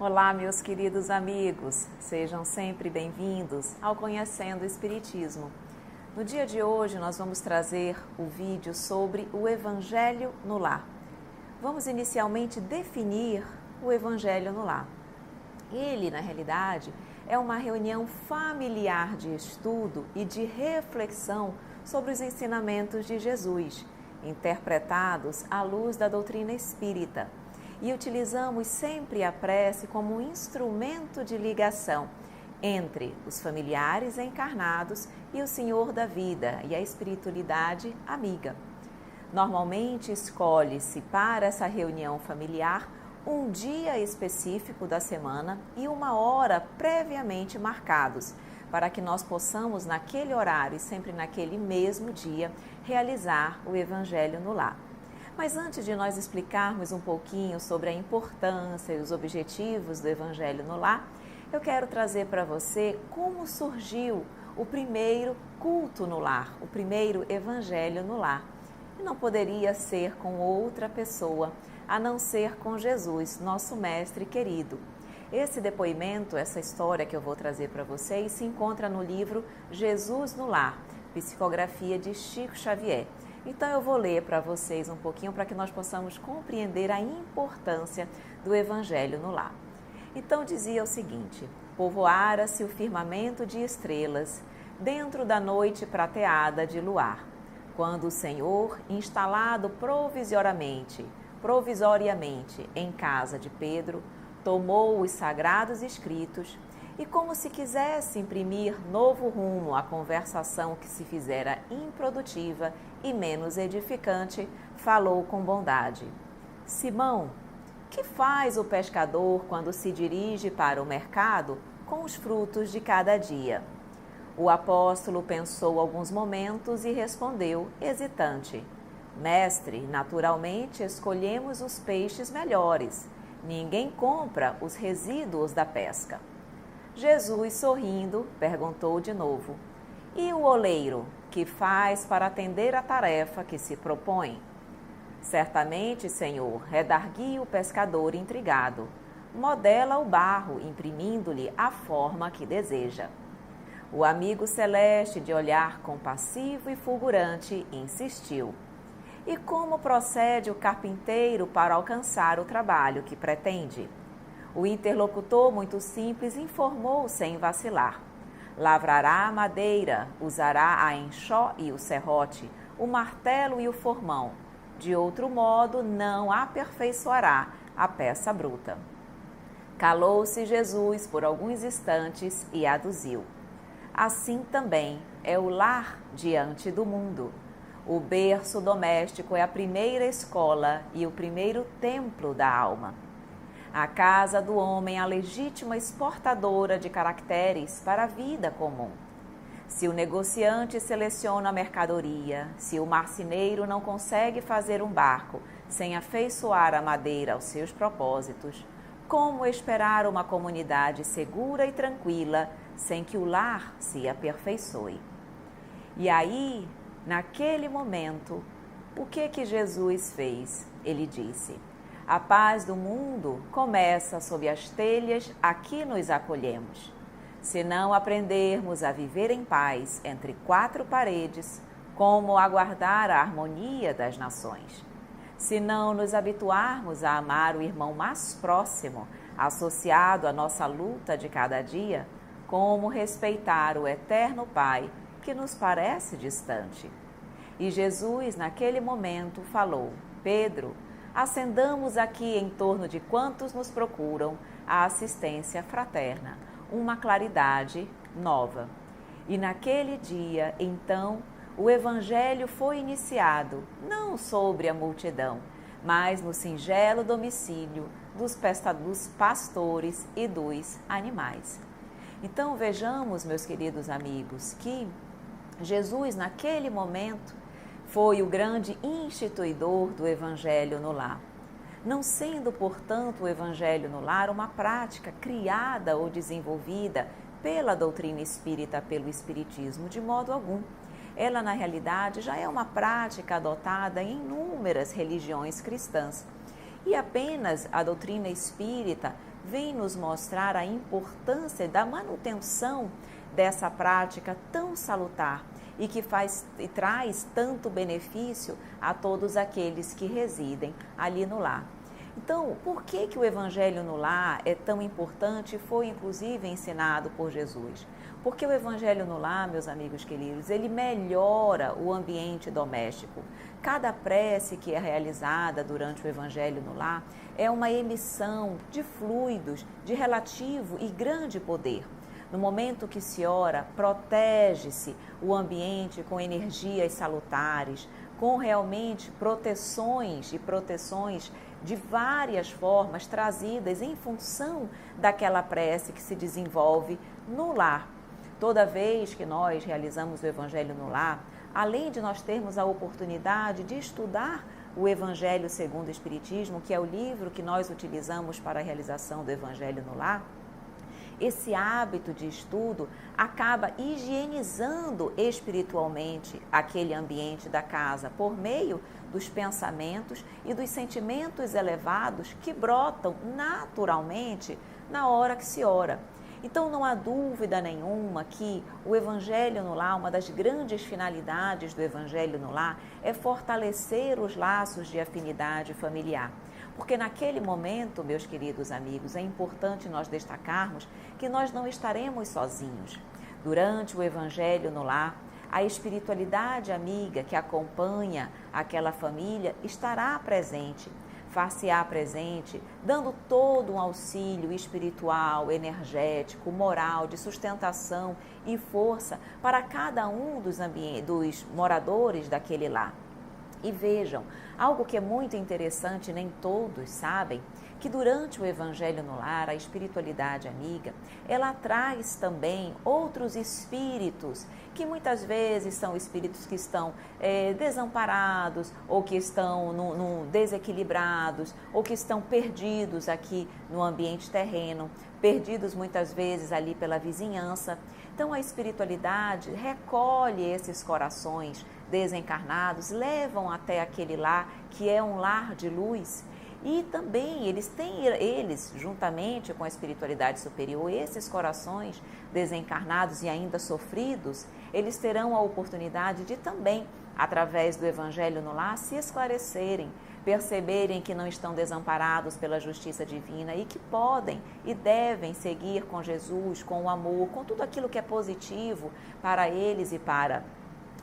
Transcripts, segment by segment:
Olá, meus queridos amigos, sejam sempre bem-vindos ao Conhecendo o Espiritismo. No dia de hoje nós vamos trazer o vídeo sobre o Evangelho no Lar. Vamos inicialmente definir o Evangelho no Lar. Ele, na realidade, é uma reunião familiar de estudo e de reflexão sobre os ensinamentos de Jesus, interpretados à luz da doutrina espírita. E utilizamos sempre a prece como um instrumento de ligação entre os familiares encarnados e o Senhor da vida e a espiritualidade amiga. Normalmente escolhe-se para essa reunião familiar um dia específico da semana e uma hora previamente marcados, para que nós possamos, naquele horário e sempre naquele mesmo dia, realizar o Evangelho no Lar. Mas antes de nós explicarmos um pouquinho sobre a importância e os objetivos do Evangelho no Lar, eu quero trazer para você como surgiu o primeiro culto no lar, o primeiro Evangelho no Lar. E não poderia ser com outra pessoa, a não ser com Jesus, nosso Mestre querido. Esse depoimento, essa história que eu vou trazer para vocês, se encontra no livro Jesus no Lar, psicografia de Chico Xavier. Então eu vou ler para vocês um pouquinho para que nós possamos compreender a importância do Evangelho no Lar. Então dizia o seguinte: povoara-se o firmamento de estrelas dentro da noite prateada de luar, quando o Senhor, instalado provisoriamente em casa de Pedro, tomou os sagrados escritos e, como se quisesse imprimir novo rumo à conversação que se fizera improdutiva e menos edificante, falou com bondade: Simão, que faz o pescador quando se dirige para o mercado com os frutos de cada dia? O apóstolo pensou alguns momentos e respondeu, hesitante: Mestre, naturalmente escolhemos os peixes melhores. Ninguém compra os resíduos da pesca. Jesus, sorrindo, perguntou de novo: E o oleiro, que faz para atender a tarefa que se propõe? Certamente, Senhor, redarguia o pescador intrigado. Modela o barro, imprimindo-lhe a forma que deseja. O amigo celeste, de olhar compassivo e fulgurante, insistiu: E como procede o carpinteiro para alcançar o trabalho que pretende? O interlocutor, muito simples, informou sem vacilar: Lavrará a madeira, usará a enxó e o serrote, o martelo e o formão. De outro modo, não aperfeiçoará a peça bruta. Calou-se Jesus por alguns instantes e aduziu: Assim também é o lar diante do mundo. O berço doméstico é a primeira escola e o primeiro templo da alma. A casa do homem é a legítima exportadora de caracteres para a vida comum. Se o negociante seleciona a mercadoria, se o marceneiro não consegue fazer um barco sem afeiçoar a madeira aos seus propósitos, como esperar uma comunidade segura e tranquila sem que o lar se aperfeiçoe? E aí, naquele momento, o que Jesus fez? Ele disse: A paz do mundo começa sob as telhas a que nos acolhemos. Se não aprendermos a viver em paz entre quatro paredes, como aguardar a harmonia das nações? Se não nos habituarmos a amar o irmão mais próximo, associado à nossa luta de cada dia, como respeitar o eterno Pai que nos parece distante? E Jesus, naquele momento, falou: Pedro, acendamos aqui em torno de quantos nos procuram a assistência fraterna, uma claridade nova. E naquele dia, então, o Evangelho foi iniciado, não sobre a multidão, mas no singelo domicílio dos pastores e dos animais. Então vejamos, meus queridos amigos, que Jesus, naquele momento, foi o grande instituidor do Evangelho no lar. Não sendo, portanto, o Evangelho no lar uma prática criada ou desenvolvida pela doutrina espírita, pelo Espiritismo, de modo algum. Ela, na realidade, já é uma prática adotada em inúmeras religiões cristãs. E apenas a doutrina espírita vem nos mostrar a importância da manutenção dessa prática tão salutar e que faz e traz tanto benefício a todos aqueles que residem ali no lar. Então, por que o Evangelho no lar é tão importante e foi inclusive ensinado por Jesus? Porque o Evangelho no lar, meus amigos queridos, ele melhora o ambiente doméstico. Cada prece que é realizada durante o Evangelho no lar é uma emissão de fluidos de relativo e grande poder. No momento que se ora, protege-se o ambiente com energias salutares, com realmente proteções de várias formas trazidas em função daquela prece que se desenvolve no lar. Toda vez que nós realizamos o Evangelho no lar, além de nós termos a oportunidade de estudar o Evangelho segundo o Espiritismo, que é o livro que nós utilizamos para a realização do Evangelho no lar, esse hábito de estudo acaba higienizando espiritualmente aquele ambiente da casa por meio dos pensamentos e dos sentimentos elevados que brotam naturalmente na hora que se ora. Então não há dúvida nenhuma que o Evangelho no lar, uma das grandes finalidades do Evangelho no lar é fortalecer os laços de afinidade familiar. Porque naquele momento, meus queridos amigos, é importante nós destacarmos que nós não estaremos sozinhos. Durante o Evangelho no lar, a espiritualidade amiga que acompanha aquela família estará presente, far-se-á presente, dando todo um auxílio espiritual, energético, moral, de sustentação e força para cada um dos moradores daquele lar. E vejam, algo que é muito interessante, nem todos sabem, que durante o Evangelho no lar, a espiritualidade amiga, ela traz também outros espíritos, que muitas vezes são espíritos que estão desamparados, ou que estão desequilibrados, ou que estão perdidos aqui no ambiente terreno, perdidos muitas vezes ali pela vizinhança. Então a espiritualidade recolhe esses corações desencarnados, levam até aquele lar que é um lar de luz. E também eles, juntamente com a espiritualidade superior, esses corações desencarnados e ainda sofridos, eles terão a oportunidade de também, através do Evangelho no lar, se esclarecerem, perceberem que não estão desamparados pela justiça divina e que podem e devem seguir com Jesus, com o amor, com tudo aquilo que é positivo para eles e para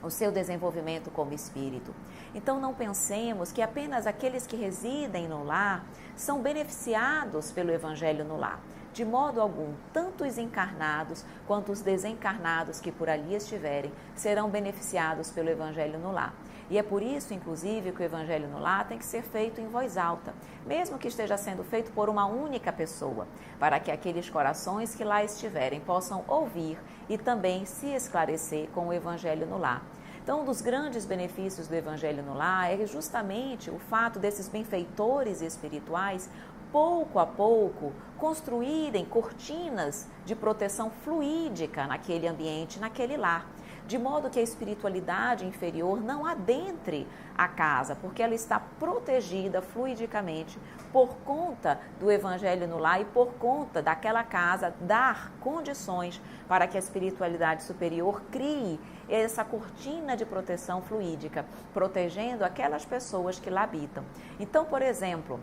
o seu desenvolvimento como espírito. Então não pensemos que apenas aqueles que residem no lar são beneficiados pelo Evangelho no lar. De modo algum, tanto os encarnados quanto os desencarnados que por ali estiverem serão beneficiados pelo Evangelho no lar. E é por isso, inclusive, que o Evangelho no lar tem que ser feito em voz alta, mesmo que esteja sendo feito por uma única pessoa, para que aqueles corações que lá estiverem possam ouvir e também se esclarecer com o Evangelho no lar. Então, um dos grandes benefícios do Evangelho no lar é justamente o fato desses benfeitores espirituais, pouco a pouco, construírem cortinas de proteção fluídica naquele ambiente, naquele lar, de modo que a espiritualidade inferior não adentre a casa, porque ela está protegida fluidicamente por conta do Evangelho no lar e por conta daquela casa dar condições para que a espiritualidade superior crie essa cortina de proteção fluídica, protegendo aquelas pessoas que lá habitam. Então, por exemplo,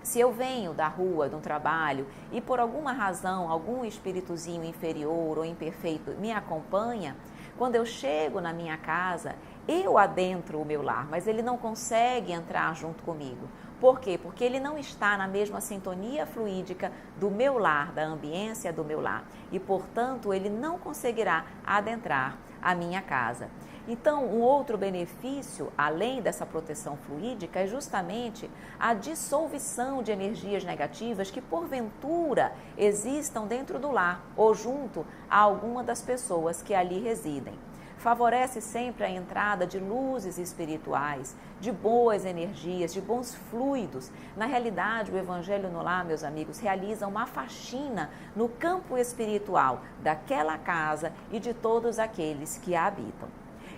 se eu venho da rua, de um trabalho, e por alguma razão, algum espíritozinho inferior ou imperfeito me acompanha, quando eu chego na minha casa, eu adentro o meu lar, mas ele não consegue entrar junto comigo. Por quê? Porque ele não está na mesma sintonia fluídica do meu lar, da ambiência do meu lar. E, portanto, ele não conseguirá adentrar a minha casa. Então, um outro benefício, além dessa proteção fluídica, é justamente a dissolução de energias negativas que, porventura, existam dentro do lar ou junto a alguma das pessoas que ali residem. Favorece sempre a entrada de luzes espirituais, de boas energias, de bons fluidos. Na realidade, o Evangelho no lar, meus amigos, realiza uma faxina no campo espiritual daquela casa e de todos aqueles que a habitam.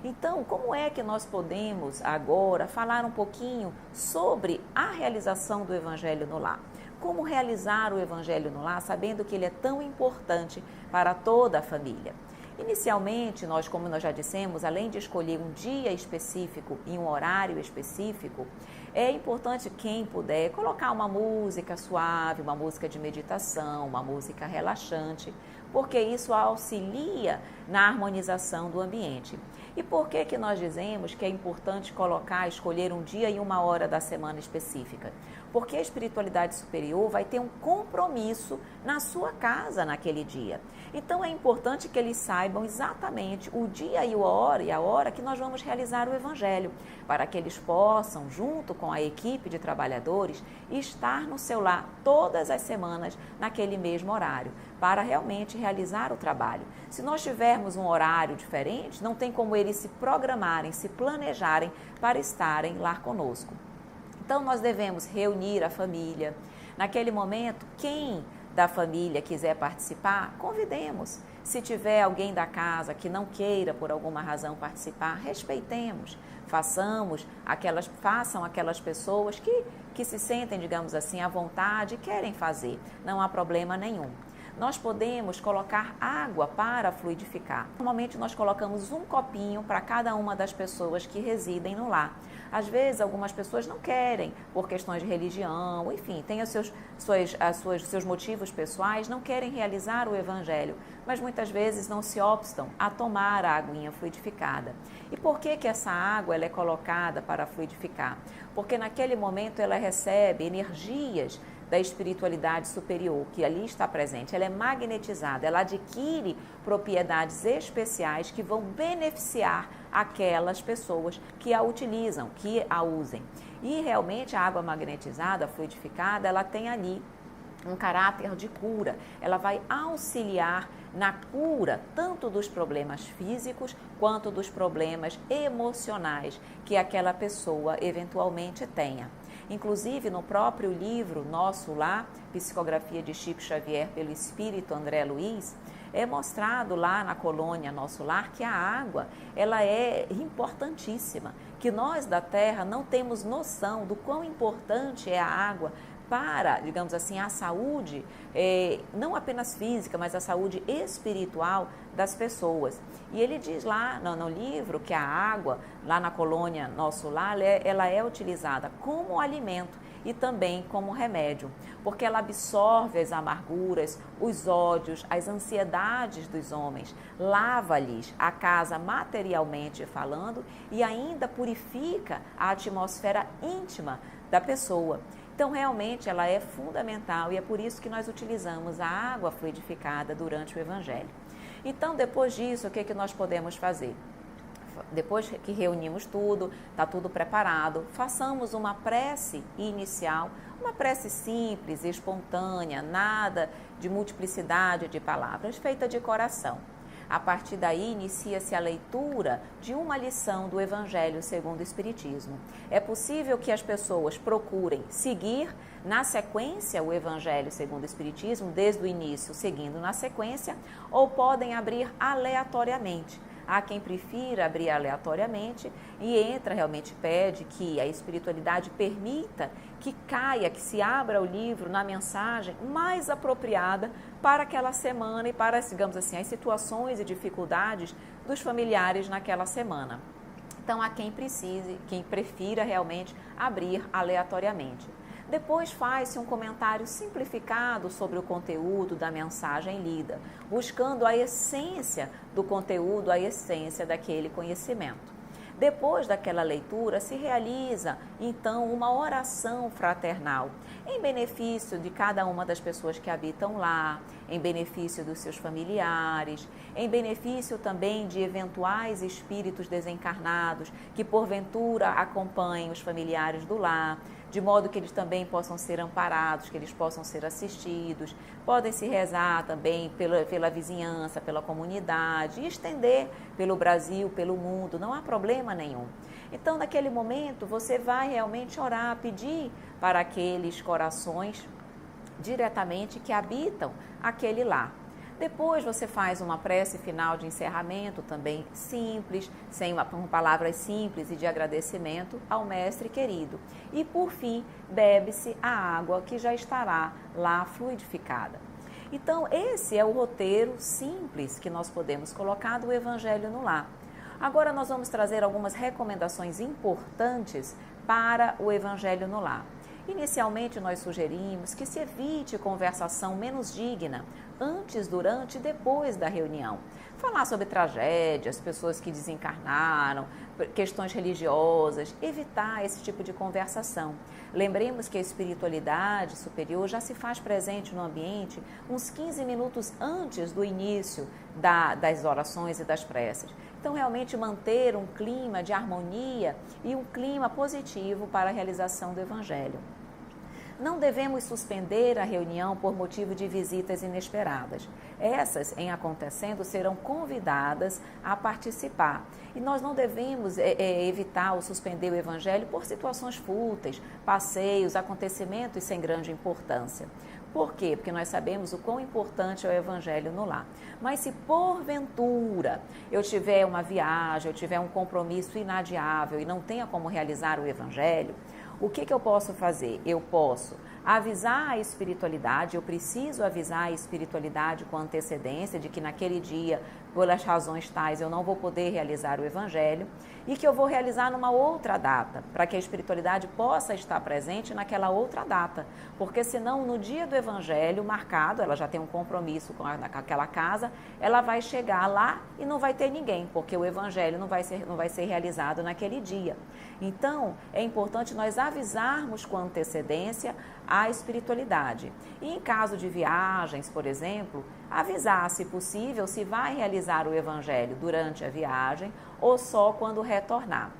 Então, como é que nós podemos agora falar um pouquinho sobre a realização do Evangelho no lar? como realizar o Evangelho no lar, sabendo que ele é tão importante para toda a família. Inicialmente, como nós já dissemos, além de escolher um dia específico e um horário específico, é importante, quem puder, colocar uma música suave, uma música de meditação, uma música relaxante, porque isso auxilia na harmonização do ambiente. E por que nós dizemos que é importante escolher um dia e uma hora da semana específica? Porque a espiritualidade superior vai ter um compromisso na sua casa naquele dia. Então é importante que eles saibam exatamente o dia e a hora que nós vamos realizar o Evangelho, para que eles possam, junto com a equipe de trabalhadores, estar no seu lar todas as semanas naquele mesmo horário, para realmente realizar o trabalho. Se nós tivermos um horário diferente, não tem como eles se programarem, se planejarem para estarem lá conosco. Então, nós devemos reunir a família. Naquele momento, quem da família quiser participar, convidemos. Se tiver alguém da casa que não queira, por alguma razão, participar, respeitemos. Façam aquelas pessoas que se sentem, digamos assim, à vontade e querem fazer. Não há problema nenhum. Nós podemos colocar água para fluidificar. Normalmente nós colocamos um copinho para cada uma das pessoas que residem no lar. Às vezes algumas pessoas não querem, por questões de religião, enfim, tem os seus motivos pessoais, não querem realizar o Evangelho, mas muitas vezes não se obstam a tomar a aguinha fluidificada. E por que essa água ela é colocada para fluidificar? Porque naquele momento ela recebe energias da espiritualidade superior que ali está presente, ela é magnetizada, ela adquire propriedades especiais que vão beneficiar aquelas pessoas que a utilizam, que a usem. E realmente a água magnetizada, fluidificada, ela tem ali um caráter de cura, ela vai auxiliar na cura tanto dos problemas físicos quanto dos problemas emocionais que aquela pessoa eventualmente tenha. Inclusive, no próprio livro Nosso Lar, Psicografia de Chico Xavier pelo Espírito André Luiz, é mostrado lá na colônia Nosso Lar que a água ela é importantíssima, que nós da Terra não temos noção do quão importante é a água para, digamos assim, a saúde, não apenas física, mas a saúde espiritual das pessoas. E ele diz lá no livro que a água, lá na colônia Nosso Lar, ela é utilizada como alimento e também como remédio, porque ela absorve as amarguras, os ódios, as ansiedades dos homens, lava-lhes a casa materialmente falando e ainda purifica a atmosfera íntima da pessoa. Então, realmente, ela é fundamental e é por isso que nós utilizamos a água fluidificada durante o Evangelho. Então, depois disso, o que nós podemos fazer? Depois que reunimos tudo, está tudo preparado, façamos uma prece inicial, uma prece simples, espontânea, nada de multiplicidade de palavras, feita de coração. A partir daí, inicia-se a leitura de uma lição do Evangelho segundo o Espiritismo. É possível que as pessoas procurem seguir na sequência o Evangelho segundo o Espiritismo, desde o início, seguindo na sequência, ou podem abrir aleatoriamente. Há quem prefira abrir aleatoriamente e realmente pede que a espiritualidade permita que caia, que se abra o livro na mensagem mais apropriada para aquela semana e para, digamos assim, as situações e dificuldades dos familiares naquela semana. Então, há quem prefira realmente abrir aleatoriamente. Depois faz-se um comentário simplificado sobre o conteúdo da mensagem lida, buscando a essência do conteúdo, a essência daquele conhecimento. Depois daquela leitura, se realiza, então, uma oração fraternal, em benefício de cada uma das pessoas que habitam lá, em benefício dos seus familiares, em benefício também de eventuais espíritos desencarnados que, porventura, acompanhem os familiares do lar, de modo que eles também possam ser amparados, que eles possam ser assistidos. Podem se rezar também pela vizinhança, pela comunidade, e estender pelo Brasil, pelo mundo, não há problema nenhum. Então, naquele momento, você vai realmente orar, pedir para aqueles corações diretamente que habitam aquele lar. Depois você faz uma prece final de encerramento também simples, com palavras simples e de agradecimento ao mestre querido. E por fim, bebe-se a água que já estará lá fluidificada. Então, esse é o roteiro simples que nós podemos colocar do Evangelho no Lar. Agora nós vamos trazer algumas recomendações importantes para o Evangelho no Lar. Inicialmente, nós sugerimos que se evite conversação menos digna antes, durante e depois da reunião. Falar sobre tragédias, pessoas que desencarnaram, questões religiosas, evitar esse tipo de conversação. Lembremos que a espiritualidade superior já se faz presente no ambiente uns 15 minutos antes do início das orações e das preces. Então, realmente manter um clima de harmonia e um clima positivo para a realização do Evangelho. Não devemos suspender a reunião por motivo de visitas inesperadas. Essas, em acontecendo, serão convidadas a participar. E nós não devemos evitar ou suspender o Evangelho por situações fúteis, passeios, acontecimentos sem grande importância. Por quê? Porque nós sabemos o quão importante é o Evangelho no lar. Mas se porventura eu tiver uma viagem, eu tiver um compromisso inadiável e não tenha como realizar o Evangelho, o que eu posso fazer? Eu posso avisar a espiritualidade, eu preciso avisar a espiritualidade com antecedência de que naquele dia, pelas razões tais, eu não vou poder realizar o Evangelho e que eu vou realizar numa outra data, para que a espiritualidade possa estar presente naquela outra data, porque senão no dia do Evangelho marcado, ela já tem um compromisso com aquela casa, ela vai chegar lá e não vai ter ninguém, porque o Evangelho não vai ser realizado naquele dia. Então, é importante nós avisarmos com antecedência a espiritualidade. E em caso de viagens, por exemplo, avisar, se possível, se vai realizar o Evangelho durante a viagem ou só quando retornar.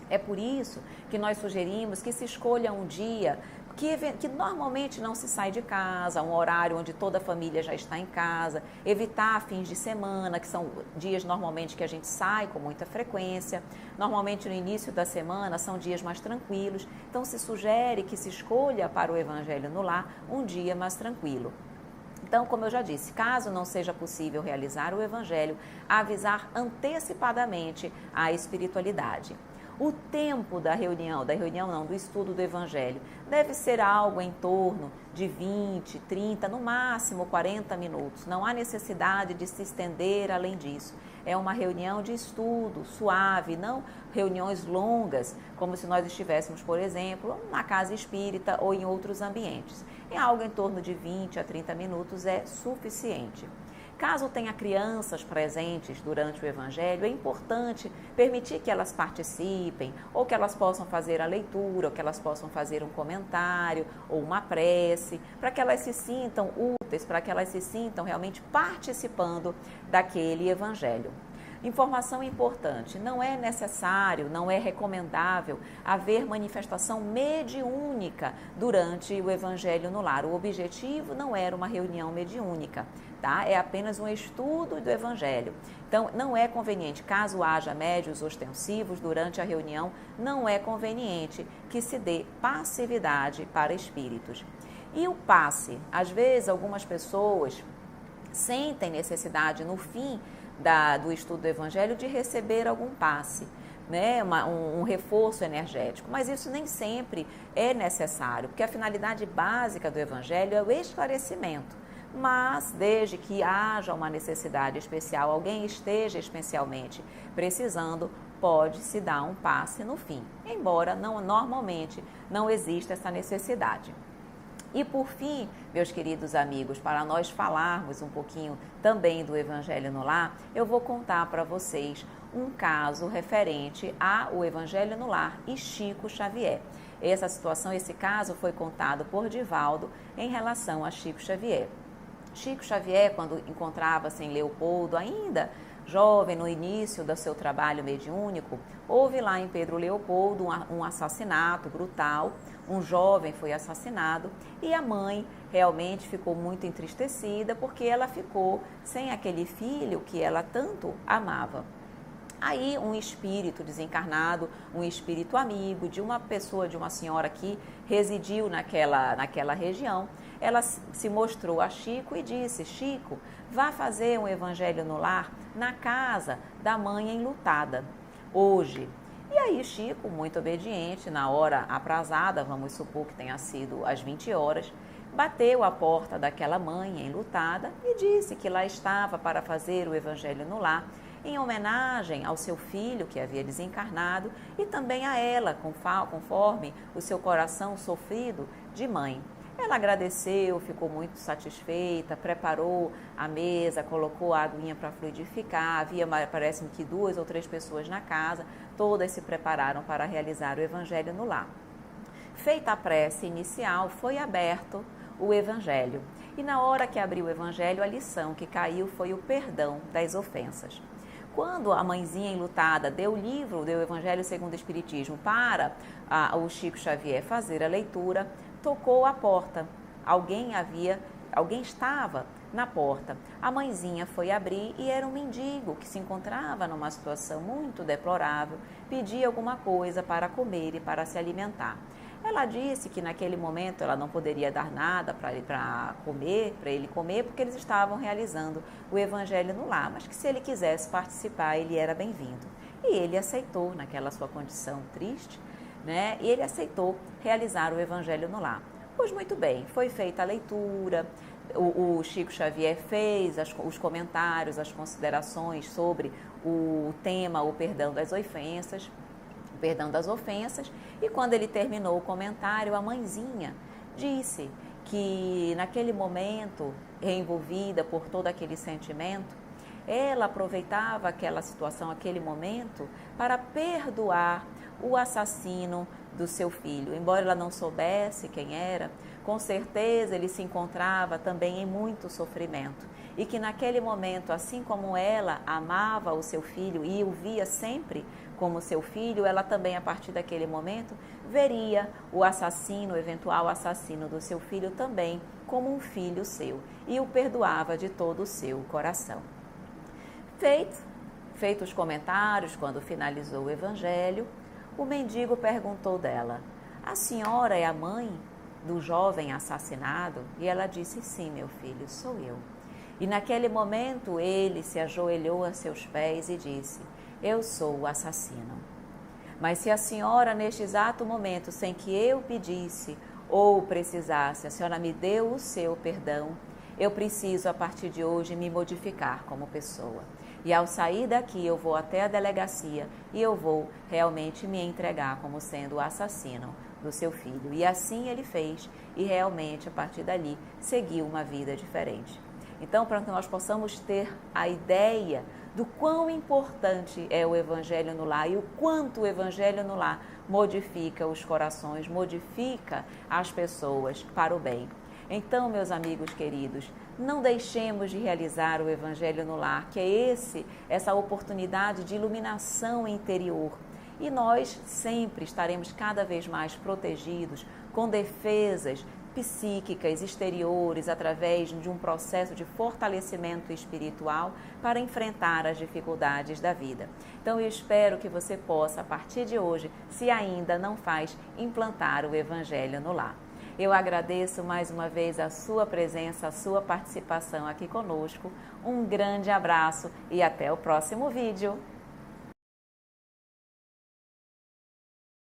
É por isso que nós sugerimos que se escolha um dia que normalmente não se sai de casa, um horário onde toda a família já está em casa, evitar fins de semana, que são dias normalmente que a gente sai com muita frequência. Normalmente no início da semana são dias mais tranquilos, então se sugere que se escolha para o Evangelho no lar um dia mais tranquilo. Então, como eu já disse, caso não seja possível realizar o Evangelho, avisar antecipadamente a espiritualidade. O tempo do estudo do Evangelho, deve ser algo em torno de 20, 30, no máximo 40 minutos. Não há necessidade de se estender além disso. É uma reunião de estudo suave, não reuniões longas, como se nós estivéssemos, por exemplo, na casa espírita ou em outros ambientes. É algo em torno de 20 a 30 minutos é suficiente. Caso tenha crianças presentes durante o Evangelho, é importante permitir que elas participem, ou que elas possam fazer a leitura, ou que elas possam fazer um comentário, ou uma prece, para que elas se sintam úteis, para que elas se sintam realmente participando daquele Evangelho. Informação importante, não é necessário, não é recomendável haver manifestação mediúnica durante o Evangelho no lar. O objetivo não era uma reunião mediúnica, tá? É apenas um estudo do Evangelho. Então, não é conveniente, caso haja médiuns ostensivos durante a reunião, não é conveniente que se dê passividade para espíritos. E o passe? Às vezes, algumas pessoas sentem necessidade no fim do estudo do Evangelho de receber algum passe, né? Um reforço energético, mas isso nem sempre é necessário, porque a finalidade básica do Evangelho é o esclarecimento, mas desde que haja uma necessidade especial, alguém esteja especialmente precisando, pode-se dar um passe no fim, embora normalmente não exista essa necessidade. E por fim, meus queridos amigos, para nós falarmos um pouquinho também do Evangelho no Lar, eu vou contar para vocês um caso referente ao Evangelho no Lar e Chico Xavier. Essa situação, esse caso foi contado por Divaldo em relação a Chico Xavier. Chico Xavier, quando encontrava-se em Leopoldo, ainda jovem, no início do seu trabalho mediúnico, houve lá em Pedro Leopoldo um assassinato brutal, um jovem foi assassinado e a mãe realmente ficou muito entristecida porque ela ficou sem aquele filho que ela tanto amava. Aí um espírito desencarnado, um espírito amigo de uma pessoa, de uma senhora que residiu naquela região, ela se mostrou a Chico e disse: Chico, vá fazer um evangelho no lar na casa da mãe enlutada, hoje. E aí Chico, muito obediente, na hora aprazada, vamos supor que tenha sido às 20 horas, bateu a porta daquela mãe enlutada e disse que lá estava para fazer o evangelho no lar, em homenagem ao seu filho que havia desencarnado e também a ela, conforme o seu coração sofrido de mãe. Ela agradeceu, ficou muito satisfeita, preparou a mesa, colocou a aguinha para fluidificar, havia, parece-me que 2 ou 3 pessoas na casa, todas se prepararam para realizar o evangelho no lar. Feita a prece inicial, foi aberto o evangelho. E na hora que abriu o evangelho, a lição que caiu foi o perdão das ofensas. Quando a mãezinha enlutada deu o livro, deu o Evangelho segundo o Espiritismo para o Chico Xavier fazer a leitura, tocou a porta. Alguém estava na porta. A mãezinha foi abrir e era um mendigo que se encontrava numa situação muito deplorável, pedia alguma coisa para comer e para se alimentar. Ela disse que naquele momento ela não poderia dar nada para ele comer, porque eles estavam realizando o evangelho no lar, mas que se ele quisesse participar, ele era bem-vindo. E ele aceitou, naquela sua condição triste, né? E ele aceitou realizar o evangelho no lar. Pois muito bem, foi feita a leitura, o Chico Xavier fez os comentários, as considerações sobre o tema, o perdão das ofensas, e quando ele terminou o comentário, a mãezinha disse que naquele momento, envolvida por todo aquele sentimento, ela aproveitava aquela situação, aquele momento, para perdoar o assassino do seu filho. Embora ela não soubesse quem era, com certeza ele se encontrava também em muito sofrimento. E que naquele momento, assim como ela amava o seu filho e o via sempre como seu filho, ela também, a partir daquele momento, veria o assassino, o eventual assassino do seu filho também como um filho seu e o perdoava de todo o seu coração. Feito os comentários, quando finalizou o evangelho, o mendigo perguntou dela: a senhora é a mãe do jovem assassinado? E ela disse: sim, meu filho, sou eu. E naquele momento ele se ajoelhou a seus pés e disse: eu sou o assassino. Mas se a senhora, neste exato momento, sem que eu pedisse ou precisasse, a senhora me deu o seu perdão, eu preciso, a partir de hoje, me modificar como pessoa. E ao sair daqui, eu vou até a delegacia e eu vou realmente me entregar como sendo o assassino do seu filho. E assim ele fez e realmente, a partir dali, seguiu uma vida diferente. Então, para que nós possamos ter a ideia do quão importante é o Evangelho no lar e o quanto o Evangelho no lar modifica os corações, modifica as pessoas para o bem. Então, meus amigos queridos, não deixemos de realizar o Evangelho no lar, que é essa oportunidade de iluminação interior. E nós sempre estaremos cada vez mais protegidos, com defesas psíquicas exteriores, através de um processo de fortalecimento espiritual para enfrentar as dificuldades da vida. Então eu espero que você possa, a partir de hoje, se ainda não faz, implantar o Evangelho no lar. Eu agradeço mais uma vez a sua presença, a sua participação aqui conosco. Um grande abraço e até o próximo vídeo.